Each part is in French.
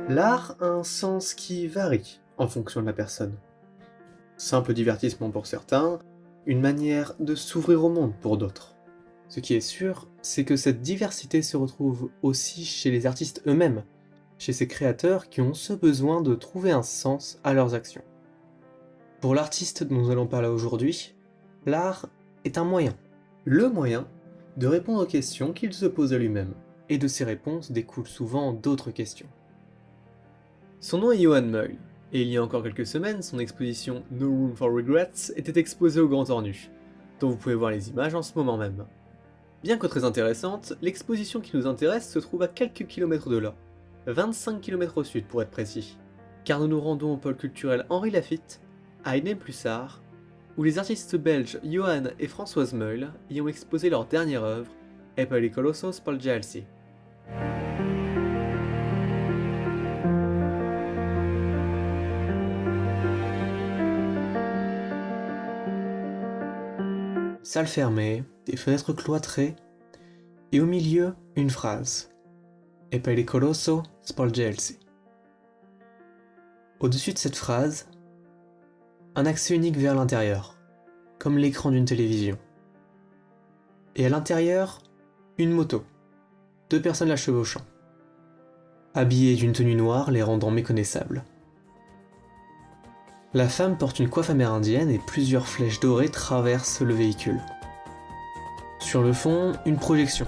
L'art a un sens qui varie en fonction de la personne. Simple divertissement pour certains, une manière de s'ouvrir au monde pour d'autres. Ce qui est sûr, c'est que cette diversité se retrouve aussi chez les artistes eux-mêmes, chez ces créateurs qui ont ce besoin de trouver un sens à leurs actions. Pour l'artiste dont nous allons parler aujourd'hui, l'art est un moyen. Le moyen de répondre aux questions qu'il se pose à lui-même, et de ces réponses découlent souvent d'autres questions. Son nom est Johan Meul, et il y a encore quelques semaines, son exposition No Room for Regrets était exposée au Grand Ornu, dont vous pouvez voir les images en ce moment même. Bien que très intéressante, l'exposition qui nous intéresse se trouve à quelques kilomètres de là, 25 km au sud pour être précis, car nous nous rendons au pôle culturel Henri Laffitte, à Inem-Plussart, où les artistes belges Johan et Françoise Meul y ont exposé leur dernière œuvre, E pericoloso spaljarsi. Salle fermée, des fenêtres cloîtrées, et au milieu, une phrase. E pericoloso spaljarsi. Au-dessus de cette phrase, un accès unique vers l'intérieur, comme l'écran d'une télévision. Et à l'intérieur, une moto, 2 personnes la chevauchant, habillées d'une tenue noire les rendant méconnaissables. La femme porte une coiffe amérindienne et plusieurs flèches dorées traversent le véhicule. Sur le fond, une projection,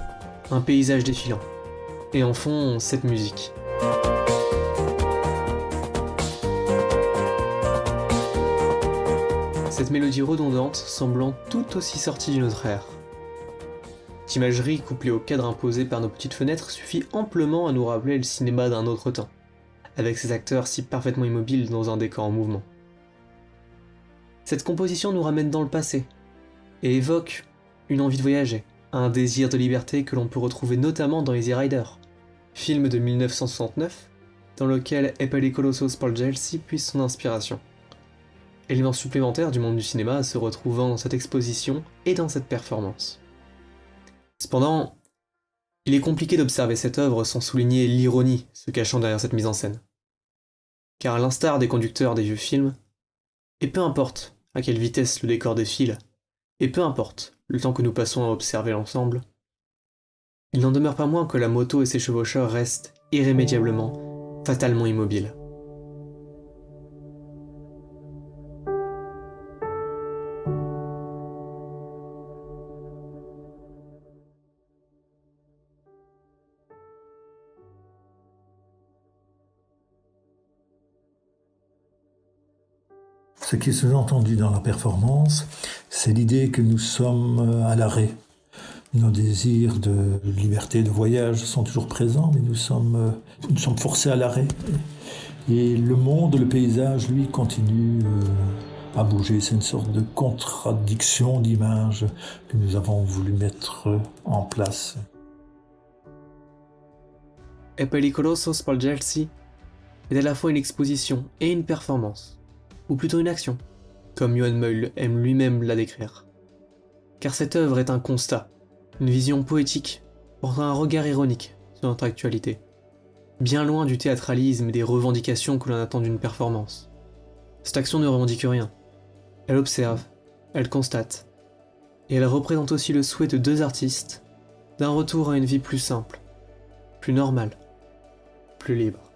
un paysage défilant, et en fond, cette musique. Cette mélodie redondante semblant tout aussi sortie d'une autre ère. Cette imagerie couplée au cadre imposé par nos petites fenêtres suffit amplement à nous rappeler le cinéma d'un autre temps, avec ses acteurs si parfaitement immobiles dans un décor en mouvement. Cette composition nous ramène dans le passé, et évoque une envie de voyager, un désir de liberté que l'on peut retrouver notamment dans Easy Rider, film de 1969, dans lequel E pericoloso spaljarsi puise son inspiration. Élément supplémentaire du monde du cinéma se retrouvant dans cette exposition et dans cette performance. Cependant, il est compliqué d'observer cette œuvre sans souligner l'ironie se cachant derrière cette mise en scène. Car à l'instar des conducteurs des vieux films, et peu importe à quelle vitesse le décor défile, et peu importe le temps que nous passons à observer l'ensemble, il n'en demeure pas moins que la moto et ses chevaucheurs restent irrémédiablement, fatalement immobiles. Ce qui est sous-entendu dans la performance, c'est l'idée que nous sommes à l'arrêt. Nos désirs de liberté, de voyage sont toujours présents, mais nous sommes forcés à l'arrêt. Et le monde, le paysage, lui, continue à bouger. C'est une sorte de contradiction d'image que nous avons voulu mettre en place. E pericoloso spaljarsi est à la fois une exposition et une performance, ou plutôt une action, comme Johan Meul aime lui-même la décrire. Car cette œuvre est un constat, une vision poétique, portant un regard ironique sur notre actualité, bien loin du théâtralisme et des revendications que l'on attend d'une performance. Cette action ne revendique rien, elle observe, elle constate, et elle représente aussi le souhait de 2 artistes d'un retour à une vie plus simple, plus normale, plus libre.